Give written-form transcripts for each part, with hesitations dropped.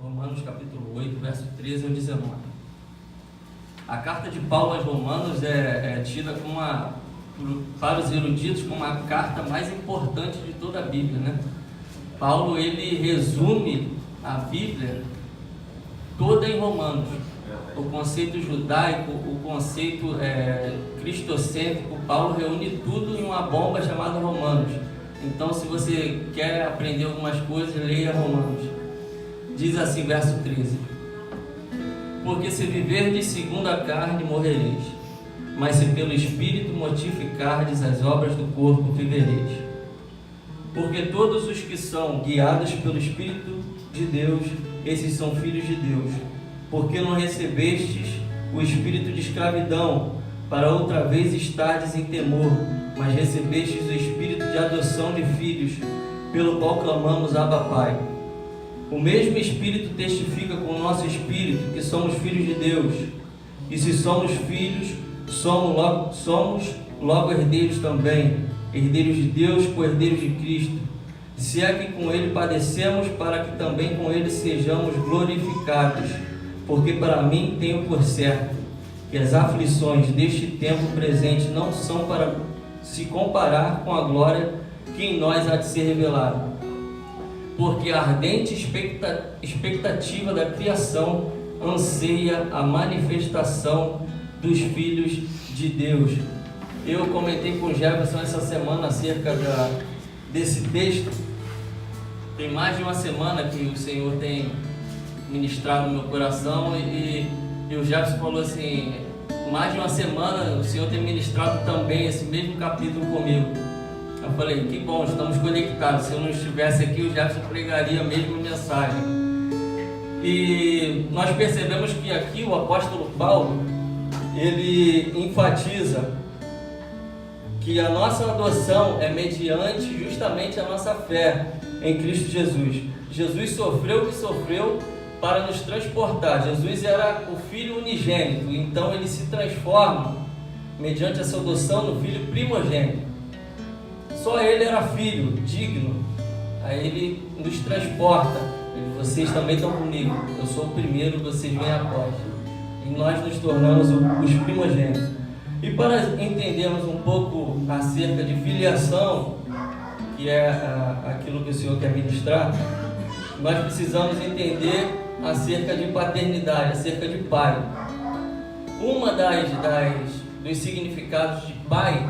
Romanos capítulo 8, verso 13 ao 19. A carta de Paulo aos Romanos é tida para os eruditos como a carta mais importante de toda a Bíblia, né? Paulo, ele resume a Bíblia toda em Romanos. O conceito judaico, o conceito cristocêntrico, Paulo reúne tudo em uma bomba chamada Romanos. Então, se você quer aprender algumas coisas, leia Romanos. Diz assim, verso 13: porque se viverdes segundo a carne, morrereis, mas se pelo Espírito mortificardes as obras do corpo, vivereis. Porque todos os que são guiados pelo Espírito de Deus, esses são filhos de Deus. Porque não recebestes o espírito de escravidão, para outra vez estardes em temor, mas recebestes o espírito de adoção de filhos, pelo qual clamamos, Abba, Pai. O mesmo Espírito testifica com o nosso espírito que somos filhos de Deus. E se somos filhos, somos logo herdeiros também, herdeiros de Deus, co-herdeiros de Cristo. Se é que com Ele padecemos, para que também com Ele sejamos glorificados. Porque para mim tenho por certo que as aflições deste tempo presente não são para se comparar com a glória que em nós há de ser revelada. Porque a ardente expectativa da criação anseia a manifestação dos filhos de Deus. Eu comentei com o Jefferson essa semana acerca desse texto. Tem mais de uma semana que o Senhor tem ministrado no meu coração e o Jefferson falou assim: mais de uma semana o Senhor tem ministrado também esse mesmo capítulo comigo. Eu falei, que bom, estamos conectados. Se eu não estivesse aqui, o Jefferson pregaria a mesma mensagem. E nós percebemos que aqui o apóstolo Paulo, ele enfatiza que a nossa adoção é mediante justamente a nossa fé em Cristo Jesus. Jesus sofreu o que sofreu para nos transportar. Jesus era o Filho unigênito, então ele se transforma mediante essa adoção no Filho primogênito. Só ele era filho, digno. Aí ele nos transporta. Vocês também estão comigo. Eu sou o primeiro, vocês vêm após. E nós nos tornamos os primogênitos. E para entendermos um pouco acerca de filiação, que é aquilo que o Senhor quer ministrar, nós precisamos entender acerca de paternidade, acerca de pai. Uma dos significados de pai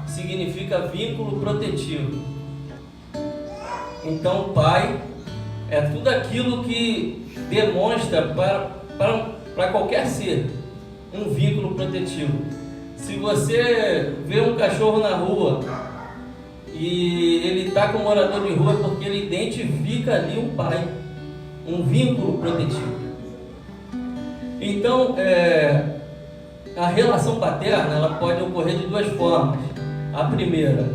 significa vínculo protetivo. Então, pai é tudo aquilo que demonstra para qualquer ser um vínculo protetivo. Se você vê um cachorro na rua e ele está com um morador de rua, é porque ele identifica ali um pai, um vínculo protetivo. Então, a relação paterna ela pode ocorrer de duas formas. A primeira,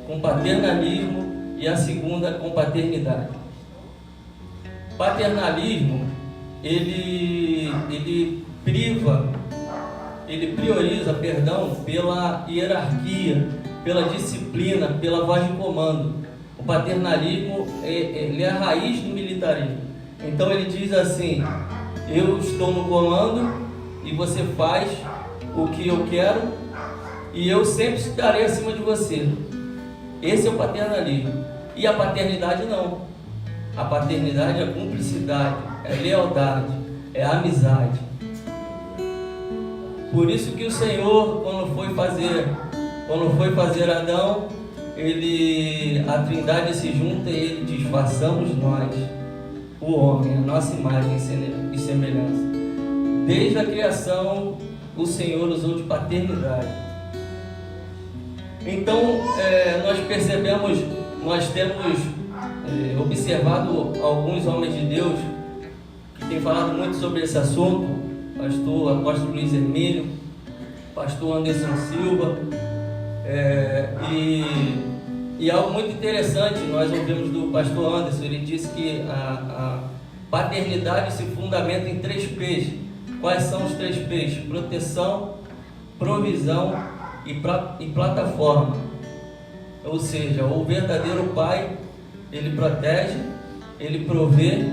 com paternalismo, e a segunda, com paternidade. Paternalismo, ele prioriza, pela hierarquia, pela disciplina, pela voz de comando. O paternalismo ele é a raiz do militarismo. Então ele diz assim: eu estou no comando e você faz o que eu quero e eu sempre estarei acima de você. Esse é o paternalismo. E a paternidade não. A paternidade é cumplicidade, é lealdade, é amizade. Por isso que o Senhor, quando foi fazer Adão, a Trindade se junta e ele diz: façamos nós, o homem, a nossa imagem e semelhança. Desde a criação, o Senhor usou de paternidade. Então, nós percebemos, nós temos observado alguns homens de Deus que têm falado muito sobre esse assunto. Apóstolo Luiz Hermínio, pastor Anderson Silva, e algo muito interessante nós ouvimos do pastor Anderson. Ele disse que a paternidade se fundamenta em 3 P's. Quais são os 3 P's? Proteção, provisão e plataforma. Ou seja, o verdadeiro pai, ele protege, ele provê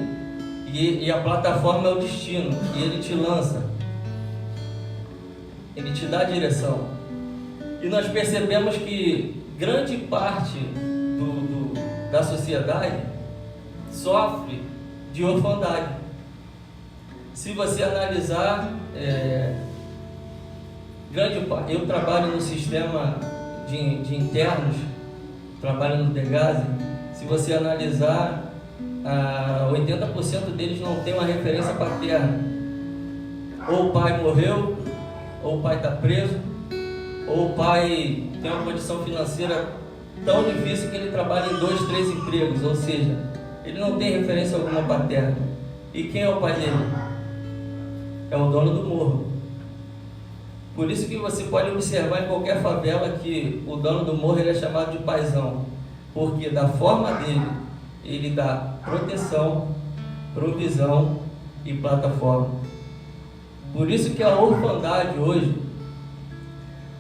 E a plataforma é o destino, e ele te lança, ele te dá a direção. E nós percebemos que grande parte da sociedade sofre de orfandade. Se você analisar, grande parte, eu trabalho no sistema de internos, trabalho no Degase. Se você analisar, 80% deles não tem uma referência paterna. Ou o pai morreu, ou o pai está preso, ou o pai tem uma condição financeira tão difícil que ele trabalha em 2, 3 empregos, ou seja, ele não tem referência alguma paterna. E quem é o pai dele? É o dono do morro. Por isso que você pode observar em qualquer favela que o dono do morro ele é chamado de paizão, porque da forma dele ele dá proteção, provisão e plataforma. Por isso que a orfandade hoje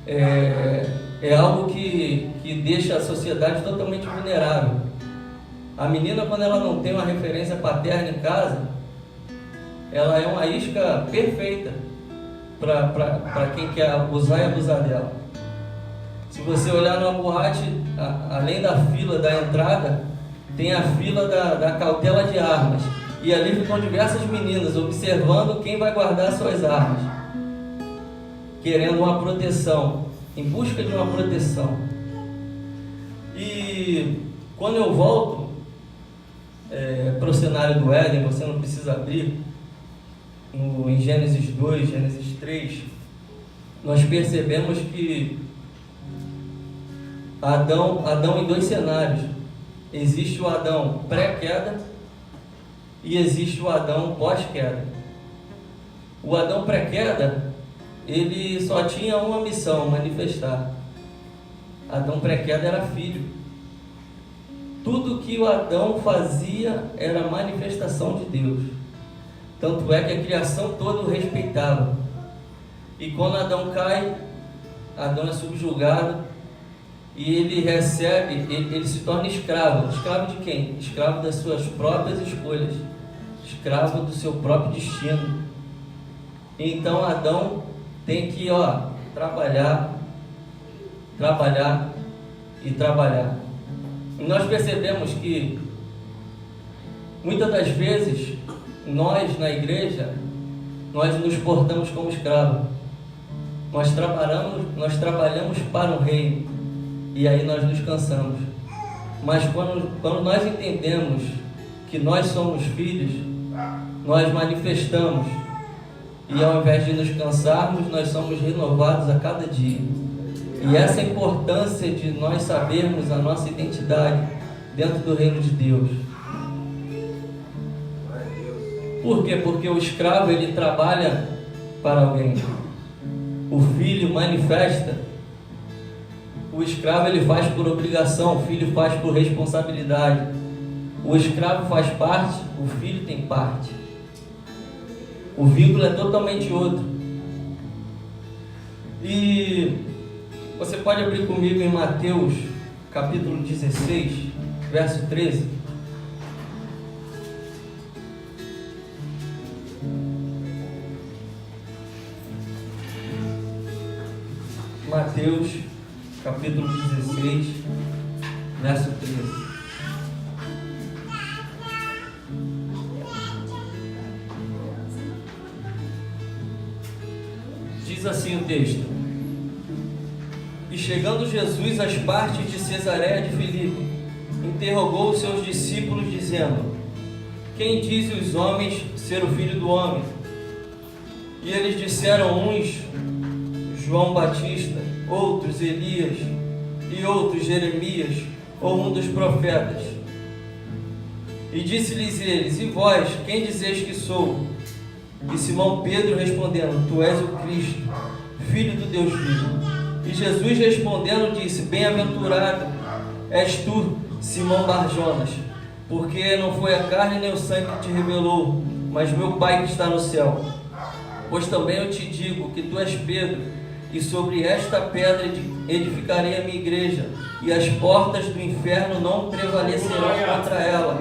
é algo que deixa a sociedade totalmente vulnerável. A menina, quando ela não tem uma referência paterna em casa, ela é uma isca perfeita para quem quer abusar e abusar dela. Se você olhar numa boate, além da fila da entrada, tem a fila da cautela de armas. E ali ficam diversas meninas observando quem vai guardar suas armas, querendo uma proteção, em busca de uma proteção. E quando eu volto para o cenário do Éden, você não precisa abrir, em Gênesis 2, Gênesis 3, nós percebemos que Adão em 2 cenários. Existe o Adão pré-queda e existe o Adão pós-queda. O Adão pré-queda, ele só tinha uma missão, manifestar. Adão pré-queda era filho. Tudo que o Adão fazia era manifestação de Deus. Tanto é que a criação toda o respeitava. E quando Adão cai, Adão é subjugado e ele recebe, ele se torna escravo. Escravo de quem? Escravo das suas próprias escolhas, escravo do seu próprio destino. Então Adão tem que trabalhar e trabalhar. E nós percebemos que muitas das vezes nós na igreja nós nos portamos como escravos. Nós trabalhamos para o reino e aí nós nos cansamos. Mas quando nós entendemos que nós somos filhos, nós manifestamos e ao invés de nos cansarmos, nós somos renovados a cada dia. E essa é a importância de nós sabermos a nossa identidade dentro do reino de Deus. Por quê? Porque o escravo ele trabalha para alguém. O filho manifesta. O escravo ele faz por obrigação, o filho faz por responsabilidade. O escravo faz parte, o filho tem parte. O vínculo é totalmente outro. E você pode abrir comigo em Mateus, capítulo 16, verso 13. Mateus, capítulo 16, verso 13. Diz assim o texto: E chegando Jesus às partes de Cesareia de Filipe, interrogou os seus discípulos, dizendo: Quem dizem os homens ser o Filho do Homem? E eles disseram uns, João Batista, outros Elias, e outros Jeremias, ou um dos profetas. E disse-lhes eles: E vós, quem dizeis que sou? E Simão Pedro respondendo: Tu és o Cristo, Filho do Deus vivo. E Jesus respondendo disse: Bem-aventurado és tu, Simão Barjonas, porque não foi a carne nem o sangue que te revelou, mas meu Pai que está no céu. Pois também eu te digo que tu és Pedro, e sobre esta pedra edificarei a minha igreja, e as portas do inferno não prevalecerão contra ela.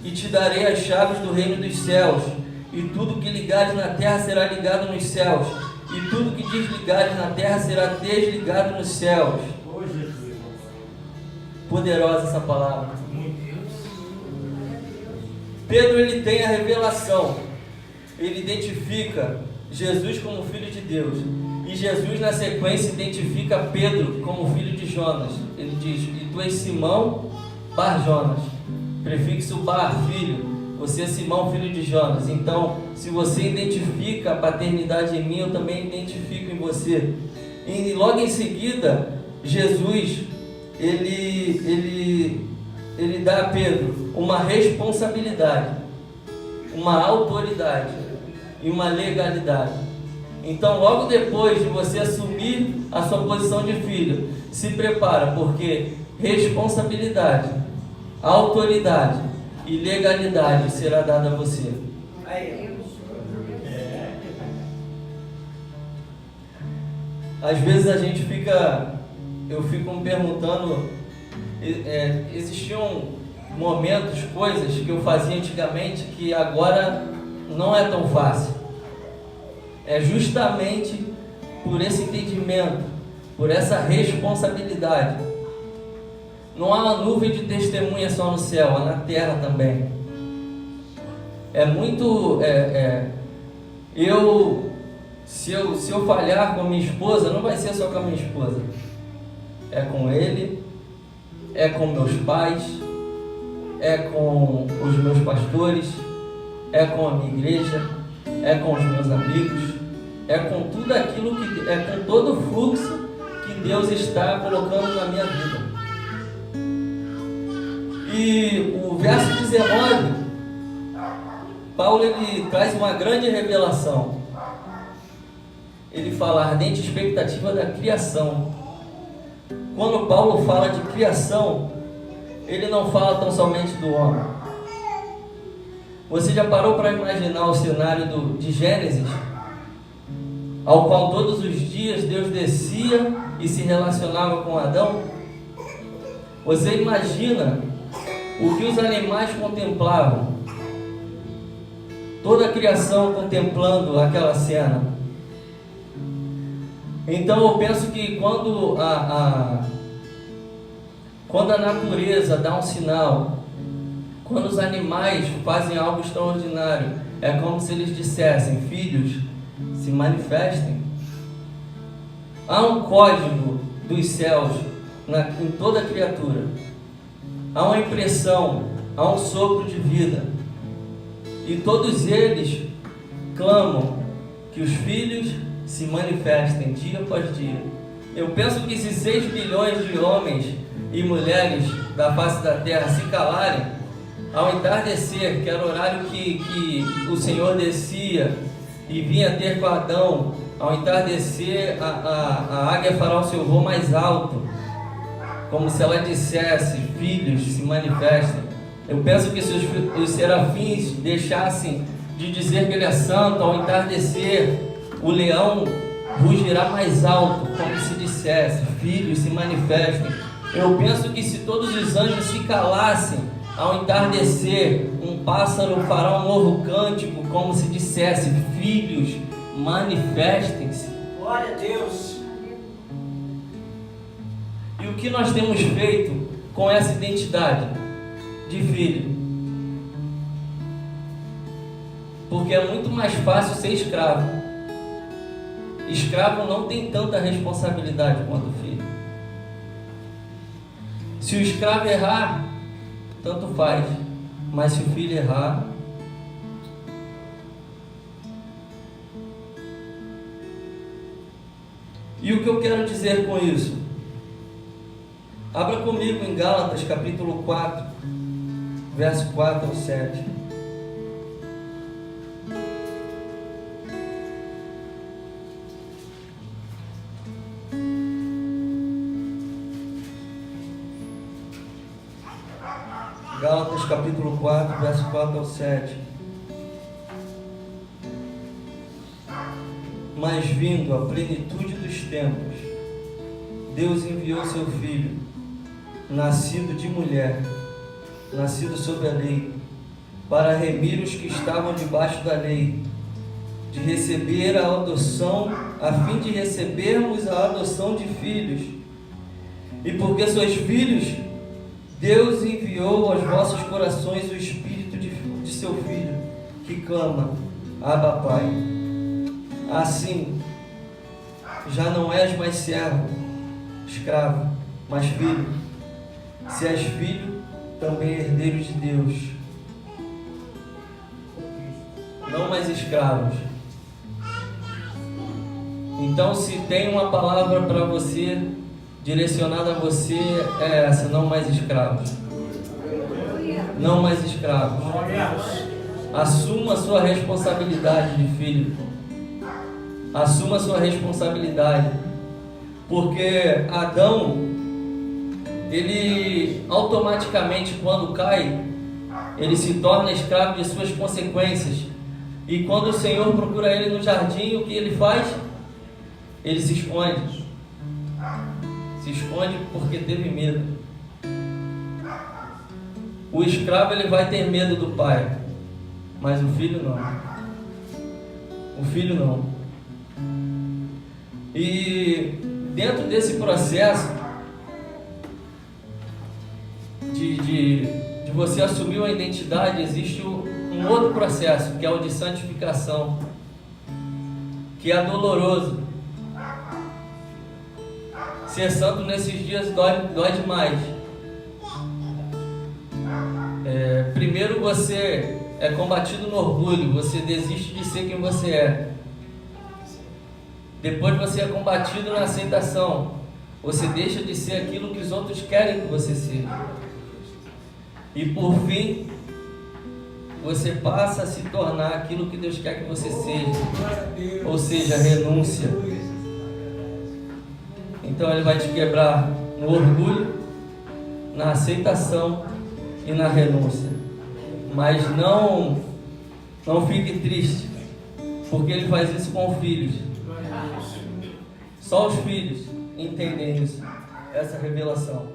e te darei as chaves do reino dos céus, e tudo que ligares na terra será ligado nos céus, e tudo que desligares na terra será desligado nos céus. Poderosa essa palavra. Pedro, ele tem a revelação, ele identifica Jesus como filho de Deus, e Jesus na sequência identifica Pedro como filho de Jonas. Ele diz: e tu és Simão Bar-Jonas, prefixo Bar, filho, você é Simão, filho de Jonas. Então, se você identifica a paternidade em mim, eu também identifico em você. E logo em seguida, Jesus, ele dá a Pedro uma responsabilidade, uma autoridade e uma legalidade. Então, logo depois de você assumir a sua posição de filho, se prepara, porque responsabilidade, autoridade e legalidade será dada a você. Às vezes eu fico me perguntando, existiam momentos, coisas que eu fazia antigamente que agora não é tão fácil. É justamente por esse entendimento, por essa responsabilidade. Não há uma nuvem de testemunha só no céu, há na terra também. Se eu falhar com a minha esposa, não vai ser só com a minha esposa. É com ele, é com meus pais, é com os meus pastores, é com a minha igreja, é com os meus amigos, é com tudo aquilo é com todo o fluxo que Deus está colocando na minha vida. E o verso 19, Paulo, ele traz uma grande revelação. Ele fala: ardente expectativa da criação. Quando Paulo fala de criação, ele não fala tão somente do homem. Você já parou para imaginar o cenário de Gênesis, ao qual todos os dias Deus descia e se relacionava com Adão? Você imagina o que os animais contemplavam, toda a criação contemplando aquela cena. Então eu penso que quando a natureza dá um sinal, quando os animais fazem algo extraordinário, é como se eles dissessem: filhos, se manifestem. Há um código dos céus em toda a criatura. Há uma impressão, há um sopro de vida. E todos eles clamam que os filhos se manifestem dia após dia. Eu penso que se 6 bilhões de homens e mulheres da face da terra se calarem, ao entardecer, que era o horário que o Senhor descia e vinha ter com Adão, ao entardecer a águia fará o seu voo mais alto, como se ela dissesse: filhos, se manifestem. Eu penso que se os serafins deixassem de dizer que ele é santo, ao entardecer o leão rugirá mais alto, como se dissesse: filhos, se manifestem. Eu penso que se todos os anjos se calassem, ao entardecer um pássaro fará um novo cântico, como se dissesse: filhos, manifestem-se. Glória a Deus. E o que nós temos feito com essa identidade de filho? Porque é muito mais fácil ser escravo. Escravo não tem tanta responsabilidade quanto o filho. Se o escravo errar, tanto faz. Mas se o filho errar, e o que eu quero dizer com isso? Abra comigo em Gálatas capítulo 4, verso 4 ao 7. Gálatas capítulo 4, verso 4 ao 7. Mas vindo a plenitude dos tempos, Deus enviou seu Filho, nascido de mulher, nascido sob a lei, para remir os que estavam debaixo da lei, de receber a adoção, a fim de recebermos a adoção de filhos. E porque sois filhos, Deus enviou aos vossos corações o Espírito de seu Filho, que clama: Abba, Pai. Assim, já não és mais servo, escravo, mas filho. Se és filho, também herdeiro de Deus. Não mais escravos. Então, se tem uma palavra para você, direcionada a você, é essa: não mais escravos. Não mais escravos. Assuma a sua responsabilidade de filho. Assuma a sua responsabilidade. Porque Adão, ele automaticamente, quando cai, ele se torna escravo de suas consequências. E quando o Senhor procura ele no jardim, o que ele faz? Ele se esconde. Se esconde porque teve medo. O escravo, ele vai ter medo do pai, mas o filho não. O filho não. E dentro desse processo de você assumir uma identidade, existe um outro processo, que é o de santificação, que é doloroso. Ser santo nesses dias dói demais. Primeiro você é combatido no orgulho, você desiste de ser quem você é. Depois você é combatido na aceitação, você deixa de ser aquilo que os outros querem que você seja. E por fim, você passa a se tornar aquilo que Deus quer que você seja, ou seja, renúncia. Então Ele vai te quebrar no orgulho, na aceitação e na renúncia. Mas não fique triste, porque Ele faz isso com filhos. Só os filhos entendem isso, essa revelação.